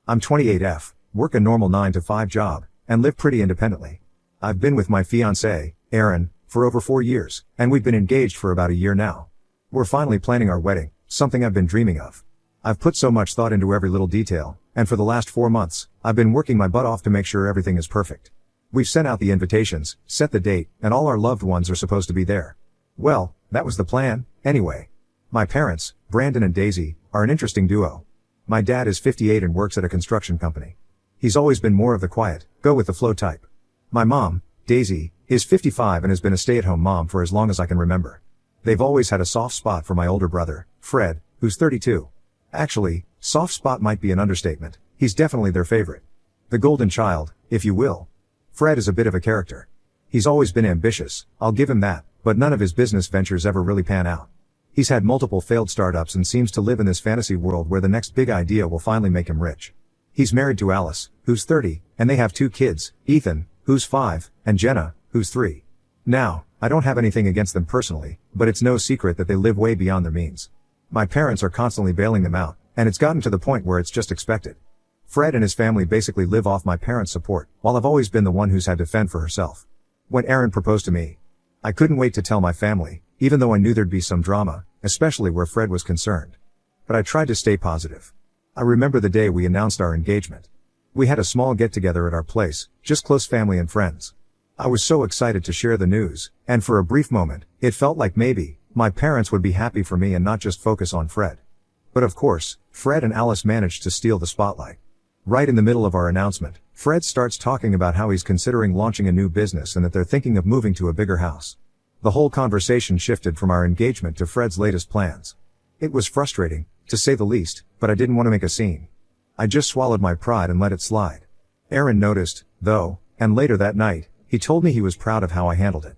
I'm 28F, work a normal 9-to-5 job, and live pretty independently. I've been with my fiancée, Erin, for over 4 years, and we've been engaged for about a year now. We're finally planning our wedding, something I've been dreaming of. I've put so much thought into every little detail, and for the last 4 months, I've been working my butt off to make sure everything is perfect. We've sent out the invitations, set the date, and all our loved ones are supposed to be there. Well, that was the plan, anyway. My parents, Brandon and Daisy, are an interesting duo. My dad is 58 and works at a construction company. He's always been more of the quiet, go-with-the-flow type. My mom, Daisy, is 55 and has been a stay-at-home mom for as long as I can remember. They've always had a soft spot for my older brother, Fred, who's 32. Actually, soft spot might be an understatement. He's definitely their favorite. The golden child, if you will. Fred is a bit of a character. He's always been ambitious, I'll give him that, but none of his business ventures ever really pan out. He's had multiple failed startups and seems to live in this fantasy world where the next big idea will finally make him rich. He's married to Alice, who's 30, and they have 2 kids, Ethan, who's 5, and Jenna, who's 3. Now, I don't have anything against them personally, but it's no secret that they live way beyond their means. My parents are constantly bailing them out, and it's gotten to the point where it's just expected. Fred and his family basically live off my parents' support, while I've always been the one who's had to fend for herself. When Erin proposed to me, I couldn't wait to tell my family, even though I knew there'd be some drama, especially where Fred was concerned. But I tried to stay positive. I remember the day we announced our engagement. We had a small get-together at our place, just close family and friends. I was so excited to share the news, and for a brief moment, it felt like maybe my parents would be happy for me and not just focus on Fred. But of course, Fred and Alice managed to steal the spotlight. Right in the middle of our announcement, Fred starts talking about how he's considering launching a new business and that they're thinking of moving to a bigger house. The whole conversation shifted from our engagement to Fred's latest plans. It was frustrating, to say the least, but I didn't want to make a scene. I just swallowed my pride and let it slide. Erin noticed, though, and later that night, he told me he was proud of how I handled it.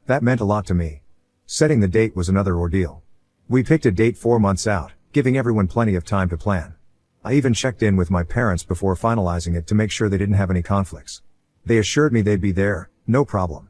That meant a lot to me. Setting the date was another ordeal. We picked a date 4 months out, giving everyone plenty of time to plan. I even checked in with my parents before finalizing it to make sure they didn't have any conflicts. They assured me they'd be there, no problem.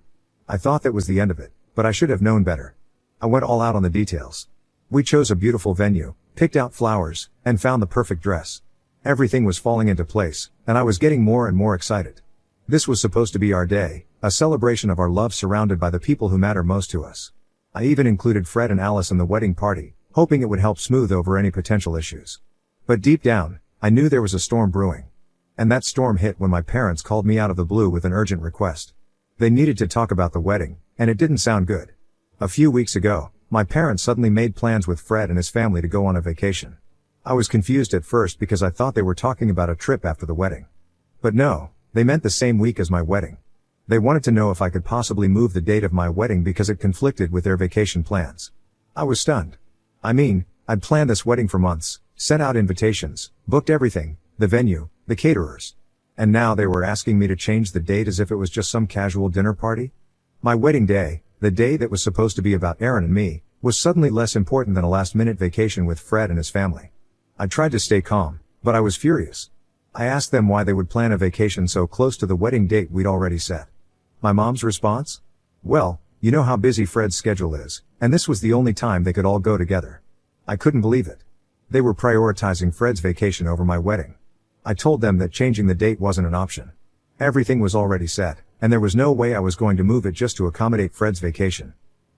I thought that was the end of it, but I should have known better. I went all out on the details. We chose a beautiful venue, picked out flowers, and found the perfect dress. Everything was falling into place, and I was getting more and more excited. This was supposed to be our day, a celebration of our love surrounded by the people who matter most to us. I even included Fred and Alice in the wedding party, hoping it would help smooth over any potential issues. But deep down, I knew there was a storm brewing. And that storm hit when my parents called me out of the blue with an urgent request. They needed to talk about the wedding, and it didn't sound good. A few weeks ago, my parents suddenly made plans with Fred and his family to go on a vacation. I was confused at first because I thought they were talking about a trip after the wedding. But no, they meant the same week as my wedding. They wanted to know if I could possibly move the date of my wedding because it conflicted with their vacation plans. I was stunned. I mean, I'd planned this wedding for months, sent out invitations, booked everything, the venue, the caterers. And now they were asking me to change the date as if it was just some casual dinner party? My wedding day, the day that was supposed to be about Erin and me, was suddenly less important than a last-minute vacation with Fred and his family. I tried to stay calm, but I was furious. I asked them why they would plan a vacation so close to the wedding date we'd already set. My mom's response? Well, you know how busy Fred's schedule is, and this was the only time they could all go together. I couldn't believe it. They were prioritizing Fred's vacation over my wedding. I told them that changing the date wasn't an option. Everything was already set, and there was no way I was going to move it just to accommodate Fred's vacation.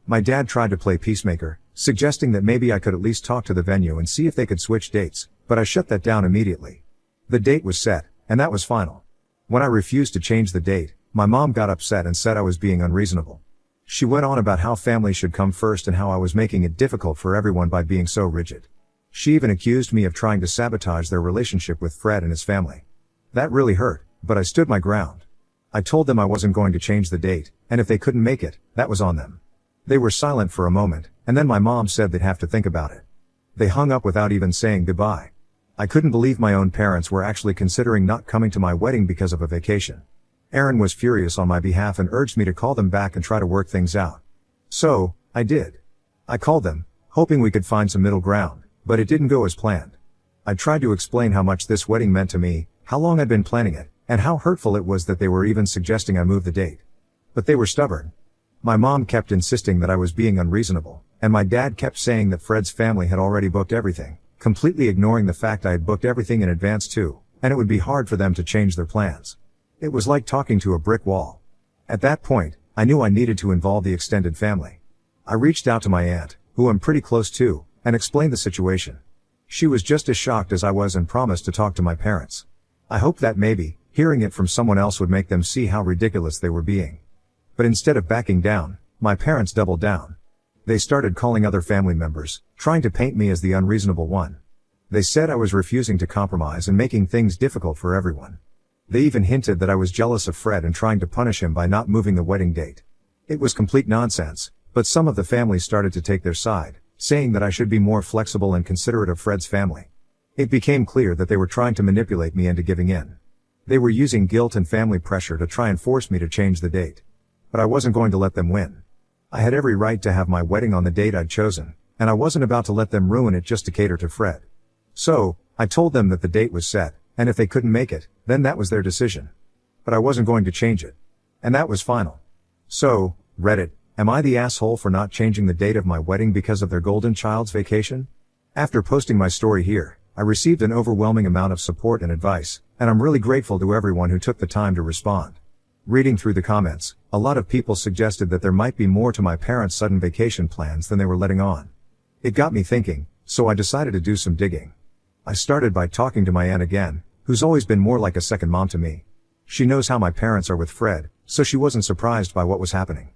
My dad tried to play peacemaker, suggesting that maybe I could at least talk to the venue and see if they could switch dates, but I shut that down immediately. The date was set, and that was final. When I refused to change the date, my mom got upset and said I was being unreasonable. She went on about how family should come first and how I was making it difficult for everyone by being so rigid. She even accused me of trying to sabotage their relationship with Fred and his family. That really hurt, but I stood my ground. I told them I wasn't going to change the date, and if they couldn't make it, that was on them. They were silent for a moment, and then my mom said they'd have to think about it. They hung up without even saying goodbye. I couldn't believe my own parents were actually considering not coming to my wedding because of a vacation. Erin was furious on my behalf and urged me to call them back and try to work things out. So, I did. I called them, hoping we could find some middle ground, but it didn't go as planned. I tried to explain how much this wedding meant to me, how long I'd been planning it, and how hurtful it was that they were even suggesting I move the date. But they were stubborn. My mom kept insisting that I was being unreasonable, and my dad kept saying that Fred's family had already booked everything, completely ignoring the fact I had booked everything in advance too, and it would be hard for them to change their plans. It was like talking to a brick wall. At that point, I knew I needed to involve the extended family. I reached out to my aunt, who I'm pretty close to, and explained the situation. She was just as shocked as I was and promised to talk to my parents. I hoped that maybe, hearing it from someone else would make them see how ridiculous they were being. But instead of backing down, my parents doubled down. They started calling other family members, trying to paint me as the unreasonable one. They said I was refusing to compromise and making things difficult for everyone. They even hinted that I was jealous of Fred and trying to punish him by not moving the wedding date. It was complete nonsense, but some of the family started to take their side, saying that I should be more flexible and considerate of Fred's family. It became clear that they were trying to manipulate me into giving in. They were using guilt and family pressure to try and force me to change the date. But I wasn't going to let them win. I had every right to have my wedding on the date I'd chosen, and I wasn't about to let them ruin it just to cater to Fred. So, I told them that the date was set, and if they couldn't make it, then that was their decision. But I wasn't going to change it. And that was final. So, Reddit, am I the asshole for not changing the date of my wedding because of their golden child's vacation? After posting my story here, I received an overwhelming amount of support and advice, and I'm really grateful to everyone who took the time to respond. Reading through the comments, a lot of people suggested that there might be more to my parents' sudden vacation plans than they were letting on. It got me thinking, so I decided to do some digging. I started by talking to my aunt again, who's always been more like a second mom to me. She knows how my parents are with Fred, so she wasn't surprised by what was happening.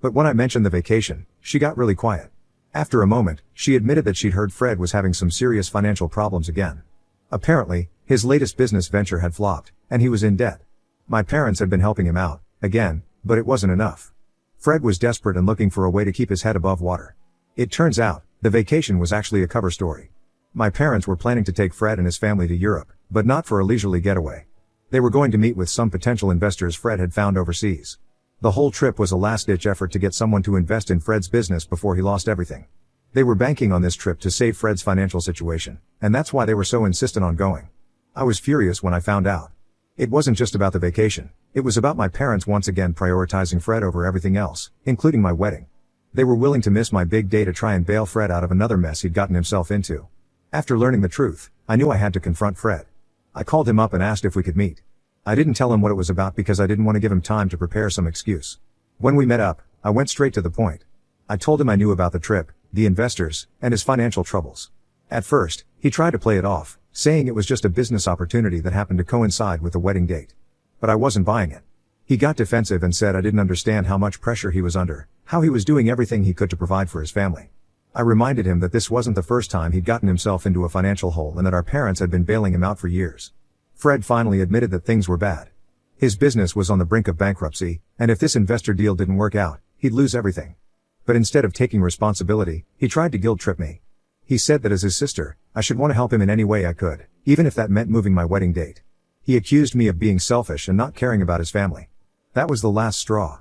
But when I mentioned the vacation, she got really quiet. After a moment, she admitted that she'd heard Fred was having some serious financial problems again. Apparently, his latest business venture had flopped, and he was in debt. My parents had been helping him out, again, but it wasn't enough. Fred was desperate and looking for a way to keep his head above water. It turns out, the vacation was actually a cover story. My parents were planning to take Fred and his family to Europe, but not for a leisurely getaway. They were going to meet with some potential investors Fred had found overseas. The whole trip was a last-ditch effort to get someone to invest in Fred's business before he lost everything. They were banking on this trip to save Fred's financial situation, and that's why they were so insistent on going. I was furious when I found out. It wasn't just about the vacation, it was about my parents once again prioritizing Fred over everything else, including my wedding. They were willing to miss my big day to try and bail Fred out of another mess he'd gotten himself into. After learning the truth, I knew I had to confront Fred. I called him up and asked if we could meet. I didn't tell him what it was about because I didn't want to give him time to prepare some excuse. When we met up, I went straight to the point. I told him I knew about the trip, the investors, and his financial troubles. At first, he tried to play it off, saying it was just a business opportunity that happened to coincide with the wedding date. But I wasn't buying it. He got defensive and said I didn't understand how much pressure he was under, how he was doing everything he could to provide for his family. I reminded him that this wasn't the first time he'd gotten himself into a financial hole and that our parents had been bailing him out for years. Fred finally admitted that things were bad. His business was on the brink of bankruptcy, and if this investor deal didn't work out, he'd lose everything. But instead of taking responsibility, he tried to guilt trip me. He said that as his sister, I should want to help him in any way I could, even if that meant moving my wedding date. He accused me of being selfish and not caring about his family. That was the last straw.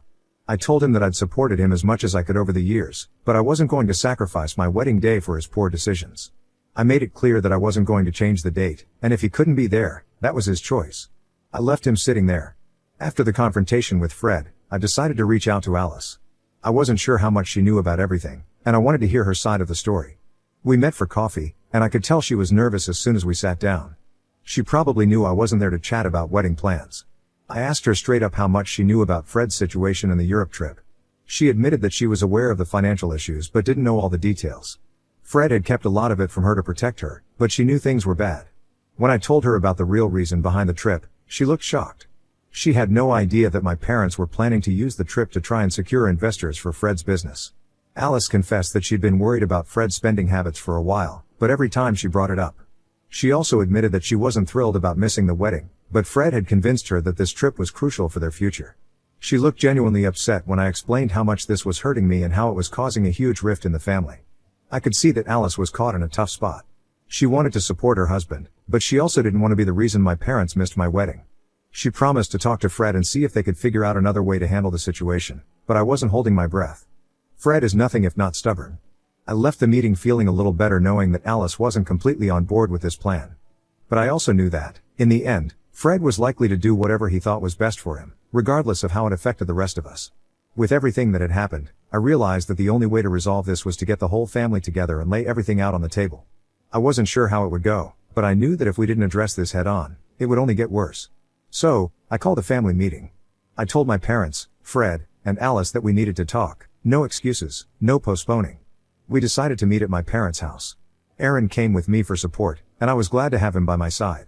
I told him that I'd supported him as much as I could over the years, but I wasn't going to sacrifice my wedding day for his poor decisions. I made it clear that I wasn't going to change the date, and if he couldn't be there, that was his choice. I left him sitting there. After the confrontation with Fred, I decided to reach out to Alice. I wasn't sure how much she knew about everything, and I wanted to hear her side of the story. We met for coffee, and I could tell she was nervous as soon as we sat down. She probably knew I wasn't there to chat about wedding plans. I asked her straight up how much she knew about Fred's situation and the Europe trip. She admitted that she was aware of the financial issues but didn't know all the details. Fred had kept a lot of it from her to protect her, but she knew things were bad. When I told her about the real reason behind the trip, she looked shocked. She had no idea that my parents were planning to use the trip to try and secure investors for Fred's business. Alice confessed that she'd been worried about Fred's spending habits for a while, but every time she brought it up. She also admitted that she wasn't thrilled about missing the wedding, but Fred had convinced her that this trip was crucial for their future. She looked genuinely upset when I explained how much this was hurting me and how it was causing a huge rift in the family. I could see that Alice was caught in a tough spot. She wanted to support her husband, but she also didn't want to be the reason my parents missed my wedding. She promised to talk to Fred and see if they could figure out another way to handle the situation, but I wasn't holding my breath. Fred is nothing if not stubborn. I left the meeting feeling a little better knowing that Alice wasn't completely on board with this plan. But I also knew that, in the end, Fred was likely to do whatever he thought was best for him, regardless of how it affected the rest of us. With everything that had happened, I realized that the only way to resolve this was to get the whole family together and lay everything out on the table. I wasn't sure how it would go, but I knew that if we didn't address this head on, It would only get worse. So, I called a family meeting. I told my parents, Fred, and Alice that we needed to talk. No excuses, no postponing. We decided to meet at my parents' house. Aaron came with me for support, and I was glad to have him by my side.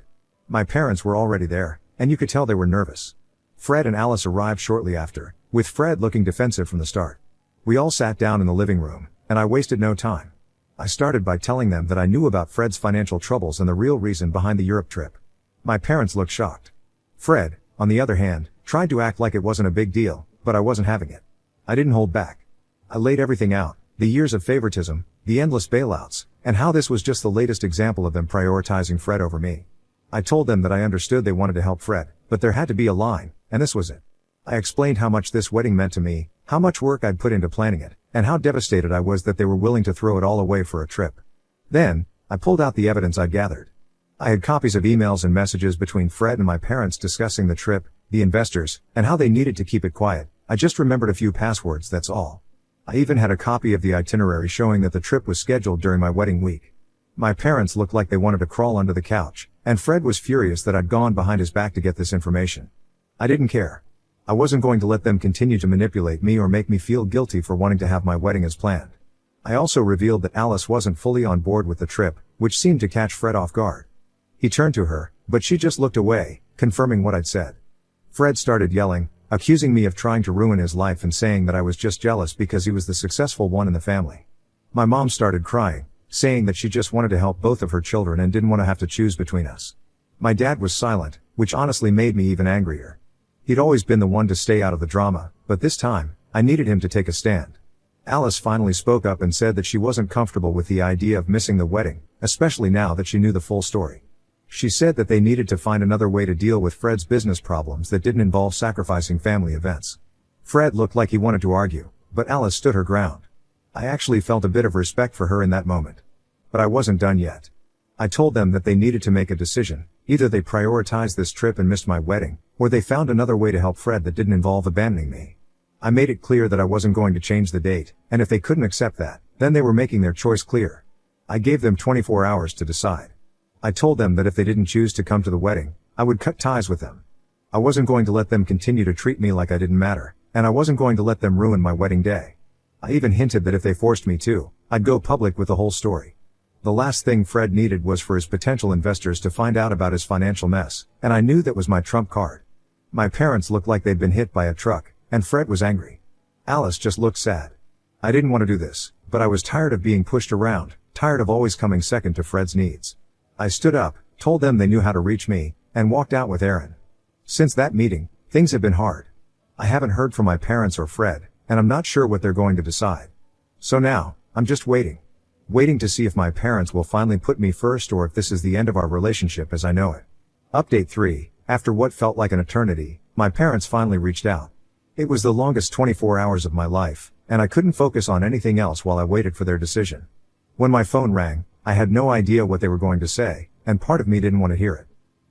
My parents were already there, and you could tell they were nervous. Fred and Alice arrived shortly after, with Fred looking defensive from the start. We all sat down in the living room, and I wasted no time. I started by telling them that I knew about Fred's financial troubles and the real reason behind the Europe trip. My parents looked shocked. Fred, on the other hand, tried to act like it wasn't a big deal, but I wasn't having it. I didn't hold back. I laid everything out, the years of favoritism, the endless bailouts, and how this was just the latest example of them prioritizing Fred over me. I told them that I understood they wanted to help Fred, but there had to be a line, and this was it. I explained how much this wedding meant to me, how much work I'd put into planning it, and how devastated I was that they were willing to throw it all away for a trip. Then, I pulled out the evidence I'd gathered. I had copies of emails and messages between Fred and my parents discussing the trip, the investors, and how they needed to keep it quiet. I just remembered a few passwords, that's all. I even had a copy of the itinerary showing that the trip was scheduled during my wedding week. My parents looked like they wanted to crawl under the couch, and Fred was furious that I'd gone behind his back to get this information. I didn't care. I wasn't going to let them continue to manipulate me or make me feel guilty for wanting to have my wedding as planned. I also revealed that Alice wasn't fully on board with the trip, which seemed to catch Fred off guard. He turned to her, but she just looked away, confirming what I'd said. Fred started yelling, accusing me of trying to ruin his life and saying that I was just jealous because he was the successful one in the family. My mom started crying, saying that she just wanted to help both of her children and didn't want to have to choose between us. My dad was silent, which honestly made me even angrier. He'd always been the one to stay out of the drama, but this time, I needed him to take a stand. Alice finally spoke up and said that she wasn't comfortable with the idea of missing the wedding, especially now that she knew the full story. She said that they needed to find another way to deal with Fred's business problems that didn't involve sacrificing family events. Fred looked like he wanted to argue, but Alice stood her ground. I actually felt a bit of respect for her in that moment. But I wasn't done yet. I told them that they needed to make a decision. Either they prioritized this trip and missed my wedding, or they found another way to help Fred that didn't involve abandoning me. I made it clear that I wasn't going to change the date, and if they couldn't accept that, then they were making their choice clear. I gave them 24 hours to decide. I told them that if they didn't choose to come to the wedding, I would cut ties with them. I wasn't going to let them continue to treat me like I didn't matter, and I wasn't going to let them ruin my wedding day. I even hinted that if they forced me to, I'd go public with the whole story. The last thing Fred needed was for his potential investors to find out about his financial mess, and I knew that was my trump card. My parents looked like they'd been hit by a truck, and Fred was angry. Alice just looked sad. I didn't want to do this, but I was tired of being pushed around, tired of always coming second to Fred's needs. I stood up, told them they knew how to reach me, and walked out with Aaron. Since that meeting, things have been hard. I haven't heard from my parents or Fred, and I'm not sure what they're going to decide. So now, I'm just waiting. Waiting to see if my parents will finally put me first or if this is the end of our relationship as I know it. Update 3, after what felt like an eternity, my parents finally reached out. It was the longest 24 hours of my life, and I couldn't focus on anything else while I waited for their decision. When my phone rang, I had no idea what they were going to say, and part of me didn't want to hear it.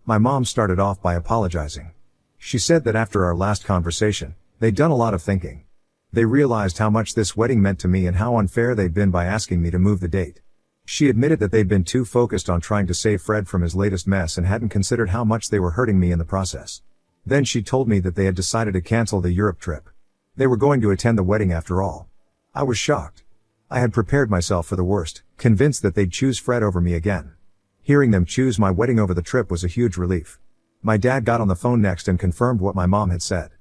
My mom started off by apologizing. She said that after our last conversation, they'd done a lot of thinking. They realized how much this wedding meant to me and how unfair they'd been by asking me to move the date. She admitted that they'd been too focused on trying to save Fred from his latest mess and hadn't considered how much they were hurting me in the process. Then she told me that they had decided to cancel the Europe trip. They were going to attend the wedding after all. I was shocked. I had prepared myself for the worst, convinced that they'd choose Fred over me again. Hearing them choose my wedding over the trip was a huge relief. My dad got on the phone next and confirmed what my mom had said.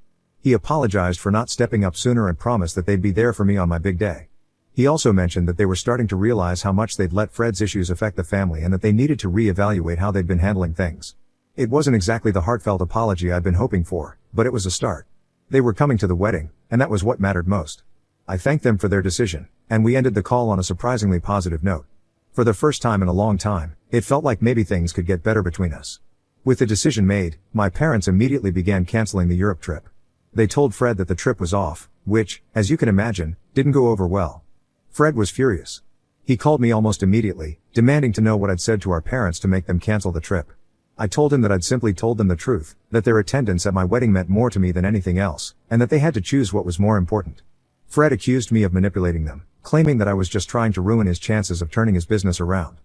He apologized for not stepping up sooner and promised that they'd be there for me on my big day. He also mentioned that they were starting to realize how much they'd let Fred's issues affect the family and that they needed to reevaluate how they'd been handling things. It wasn't exactly the heartfelt apology I'd been hoping for, but it was a start. They were coming to the wedding, and that was what mattered most. I thanked them for their decision, and we ended the call on a surprisingly positive note. For the first time in a long time, it felt like maybe things could get better between us. With the decision made, my parents immediately began canceling the Europe trip. They told Fred that the trip was off, which, as you can imagine, didn't go over well. Fred was furious. He called me almost immediately, demanding to know what I'd said to our parents to make them cancel the trip. I told him that I'd simply told them the truth, that their attendance at my wedding meant more to me than anything else, and that they had to choose what was more important. Fred accused me of manipulating them, claiming that I was just trying to ruin his chances of turning his business around.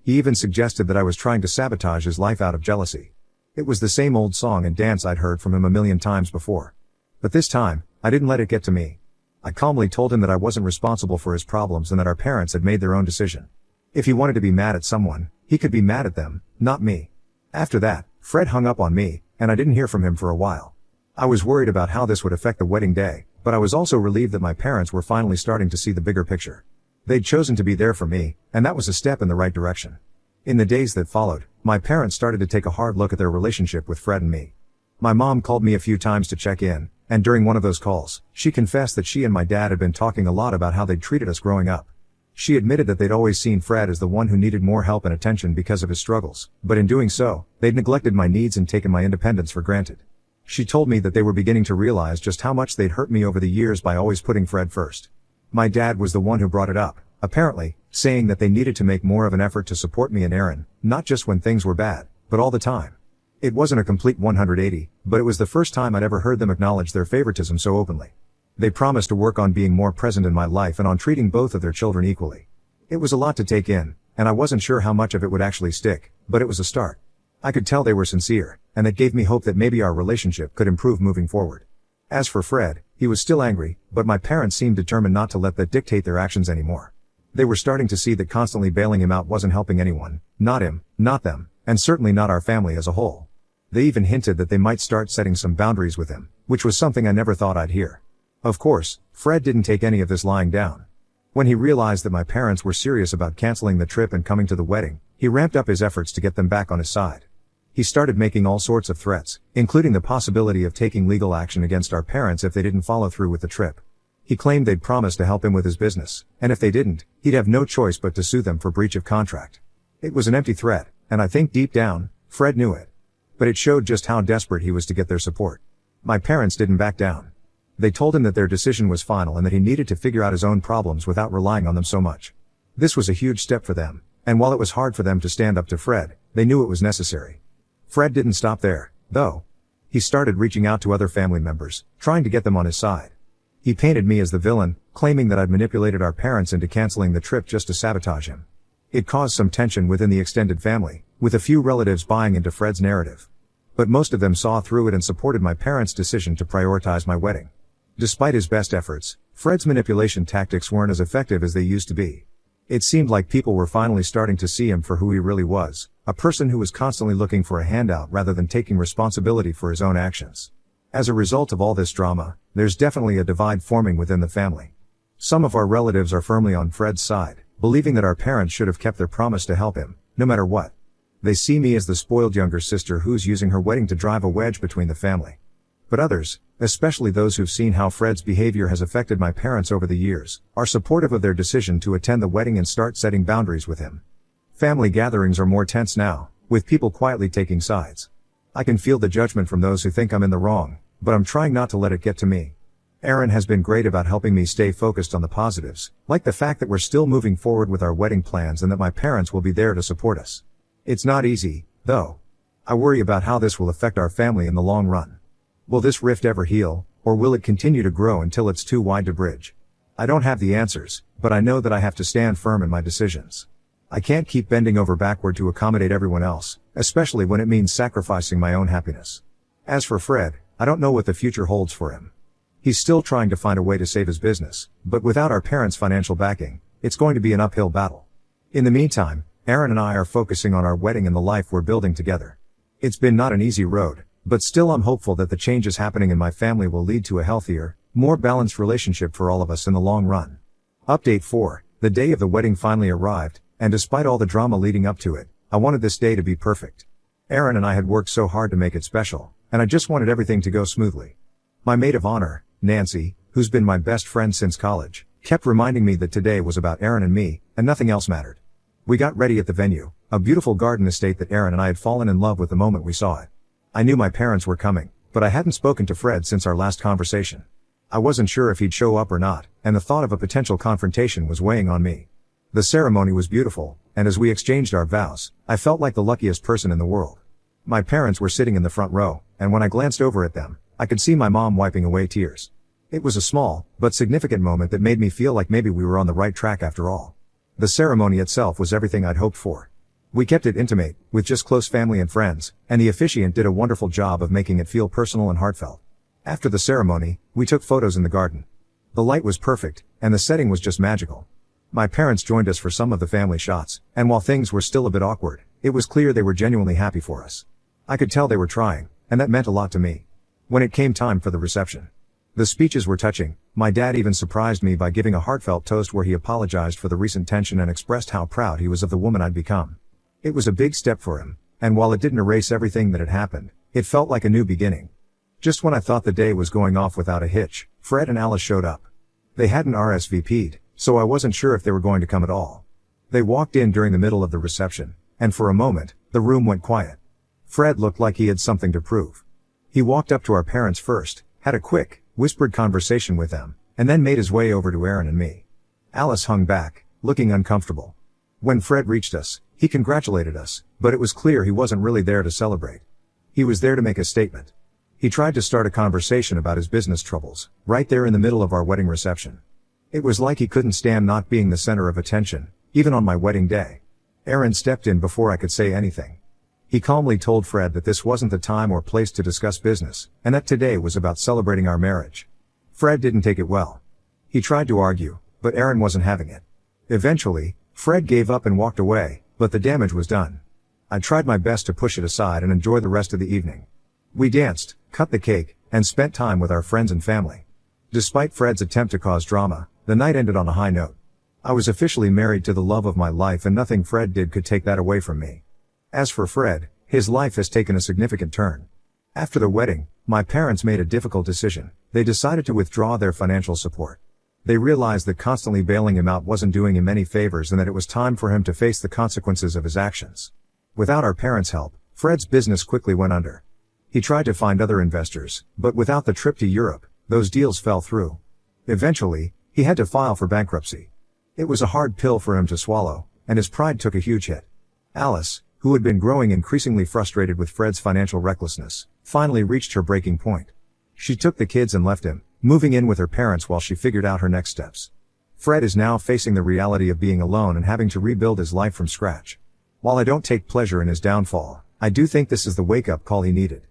He even suggested that I was trying to sabotage his life out of jealousy. It was the same old song and dance I'd heard from him a million times before. But this time, I didn't let it get to me. I calmly told him that I wasn't responsible for his problems and that our parents had made their own decision. If he wanted to be mad at someone, he could be mad at them, not me. After that, Fred hung up on me, and I didn't hear from him for a while. I was worried about how this would affect the wedding day, but I was also relieved that my parents were finally starting to see the bigger picture. They'd chosen to be there for me, and that was a step in the right direction. In the days that followed, my parents started to take a hard look at their relationship with Fred and me. My mom called me a few times to check in, and during one of those calls, she confessed that she and my dad had been talking a lot about how they'd treated us growing up. She admitted that they'd always seen Fred as the one who needed more help and attention because of his struggles, but in doing so, they'd neglected my needs and taken my independence for granted. She told me that they were beginning to realize just how much they'd hurt me over the years by always putting Fred first. My dad was the one who brought it up, apparently, saying that they needed to make more of an effort to support me and Aaron, not just when things were bad, but all the time. It wasn't a complete 180, but it was the first time I'd ever heard them acknowledge their favoritism so openly. They promised to work on being more present in my life and on treating both of their children equally. It was a lot to take in, and I wasn't sure how much of it would actually stick, but it was a start. I could tell they were sincere, and that gave me hope that maybe our relationship could improve moving forward. As for Fred, he was still angry, but my parents seemed determined not to let that dictate their actions anymore. They were starting to see that constantly bailing him out wasn't helping anyone, not him, not them, and certainly not our family as a whole. They even hinted that they might start setting some boundaries with him, which was something I never thought I'd hear. Of course, Fred didn't take any of this lying down. When he realized that my parents were serious about canceling the trip and coming to the wedding, he ramped up his efforts to get them back on his side. He started making all sorts of threats, including the possibility of taking legal action against our parents if they didn't follow through with the trip. He claimed they'd promised to help him with his business, and if they didn't, he'd have no choice but to sue them for breach of contract. It was an empty threat, and I think deep down, Fred knew it. But it showed just how desperate he was to get their support. My parents didn't back down. They told him that their decision was final and that he needed to figure out his own problems without relying on them so much. This was a huge step for them, and while it was hard for them to stand up to Fred, they knew it was necessary. Fred didn't stop there, though. He started reaching out to other family members, trying to get them on his side. He painted me as the villain, claiming that I'd manipulated our parents into canceling the trip just to sabotage him. It caused some tension within the extended family, with a few relatives buying into Fred's narrative. But most of them saw through it and supported my parents' decision to prioritize my wedding. Despite his best efforts, Fred's manipulation tactics weren't as effective as they used to be. It seemed like people were finally starting to see him for who he really was, a person who was constantly looking for a handout rather than taking responsibility for his own actions. As a result of all this drama, there's definitely a divide forming within the family. Some of our relatives are firmly on Fred's side, believing that our parents should have kept their promise to help him, no matter what. They see me as the spoiled younger sister who's using her wedding to drive a wedge between the family. But others, especially those who've seen how Fred's behavior has affected my parents over the years, are supportive of their decision to attend the wedding and start setting boundaries with him. Family gatherings are more tense now, with people quietly taking sides. I can feel the judgment from those who think I'm in the wrong, but I'm trying not to let it get to me. Aaron has been great about helping me stay focused on the positives, like the fact that we're still moving forward with our wedding plans and that my parents will be there to support us. It's not easy, though. I worry about how this will affect our family in the long run. Will this rift ever heal, or will it continue to grow until it's too wide to bridge? I don't have the answers, but I know that I have to stand firm in my decisions. I can't keep bending over backward to accommodate everyone else, especially when it means sacrificing my own happiness. As for Fred, I don't know what the future holds for him. He's still trying to find a way to save his business, but without our parents' financial backing, it's going to be an uphill battle. In the meantime, Aaron and I are focusing on our wedding and the life we're building together. It's been not an easy road, but still I'm hopeful that the changes happening in my family will lead to a healthier, more balanced relationship for all of us in the long run. Update 4. The day of the wedding finally arrived, and despite all the drama leading up to it, I wanted this day to be perfect. Aaron and I had worked so hard to make it special, and I just wanted everything to go smoothly. My maid of honor, Nancy, who's been my best friend since college, kept reminding me that today was about Aaron and me, and nothing else mattered. We got ready at the venue, a beautiful garden estate that Aaron and I had fallen in love with the moment we saw it. I knew my parents were coming, but I hadn't spoken to Fred since our last conversation. I wasn't sure if he'd show up or not, and the thought of a potential confrontation was weighing on me. The ceremony was beautiful, and as we exchanged our vows, I felt like the luckiest person in the world. My parents were sitting in the front row, and when I glanced over at them, I could see my mom wiping away tears. It was a small, but significant moment that made me feel like maybe we were on the right track after all. The ceremony itself was everything I'd hoped for. We kept it intimate, with just close family and friends, and the officiant did a wonderful job of making it feel personal and heartfelt. After the ceremony, we took photos in the garden. The light was perfect, and the setting was just magical. My parents joined us for some of the family shots, and while things were still a bit awkward, it was clear they were genuinely happy for us. I could tell they were trying, and that meant a lot to me. When it came time for the reception, the speeches were touching. My dad even surprised me by giving a heartfelt toast where he apologized for the recent tension and expressed how proud he was of the woman I'd become. It was a big step for him, and while it didn't erase everything that had happened, it felt like a new beginning. Just when I thought the day was going off without a hitch, Fred and Alice showed up. They hadn't RSVP'd, so I wasn't sure if they were going to come at all. They walked in during the middle of the reception, and for a moment, the room went quiet. Fred looked like he had something to prove. He walked up to our parents first, had a quick, whispered conversation with them, and then made his way over to Aaron and me. Alice hung back, looking uncomfortable. When Fred reached us, he congratulated us, but it was clear he wasn't really there to celebrate. He was there to make a statement. He tried to start a conversation about his business troubles, right there in the middle of our wedding reception. It was like he couldn't stand not being the center of attention, even on my wedding day. Aaron stepped in before I could say anything. He calmly told Fred that this wasn't the time or place to discuss business, and that today was about celebrating our marriage. Fred didn't take it well. He tried to argue, but Aaron wasn't having it. Eventually, Fred gave up and walked away, but the damage was done. I tried my best to push it aside and enjoy the rest of the evening. We danced, cut the cake, and spent time with our friends and family. Despite Fred's attempt to cause drama, the night ended on a high note. I was officially married to the love of my life, and nothing Fred did could take that away from me. As for Fred, his life has taken a significant turn. After the wedding, my parents made a difficult decision. They decided to withdraw their financial support. They realized that constantly bailing him out wasn't doing him any favors and that it was time for him to face the consequences of his actions. Without our parents' help, Fred's business quickly went under. He tried to find other investors, but without the trip to Europe, those deals fell through. Eventually, he had to file for bankruptcy. It was a hard pill for him to swallow, and his pride took a huge hit. Alice, who had been growing increasingly frustrated with Fred's financial recklessness, finally reached her breaking point. She took the kids and left him, moving in with her parents while she figured out her next steps. Fred is now facing the reality of being alone and having to rebuild his life from scratch. While I don't take pleasure in his downfall, I do think this is the wake-up call he needed.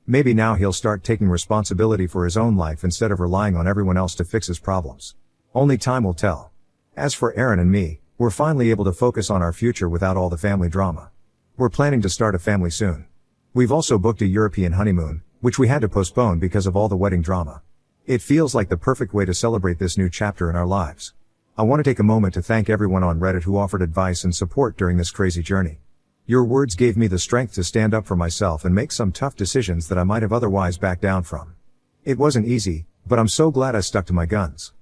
Maybe now he'll start taking responsibility for his own life instead of relying on everyone else to fix his problems. Only time will tell. As for Aaron and me, we're finally able to focus on our future without all the family drama. We're planning to start a family soon. We've also booked a European honeymoon, which we had to postpone because of all the wedding drama. It feels like the perfect way to celebrate this new chapter in our lives. I want to take a moment to thank everyone on Reddit who offered advice and support during this crazy journey. Your words gave me the strength to stand up for myself and make some tough decisions that I might have otherwise backed down from. It wasn't easy, but I'm so glad I stuck to my guns.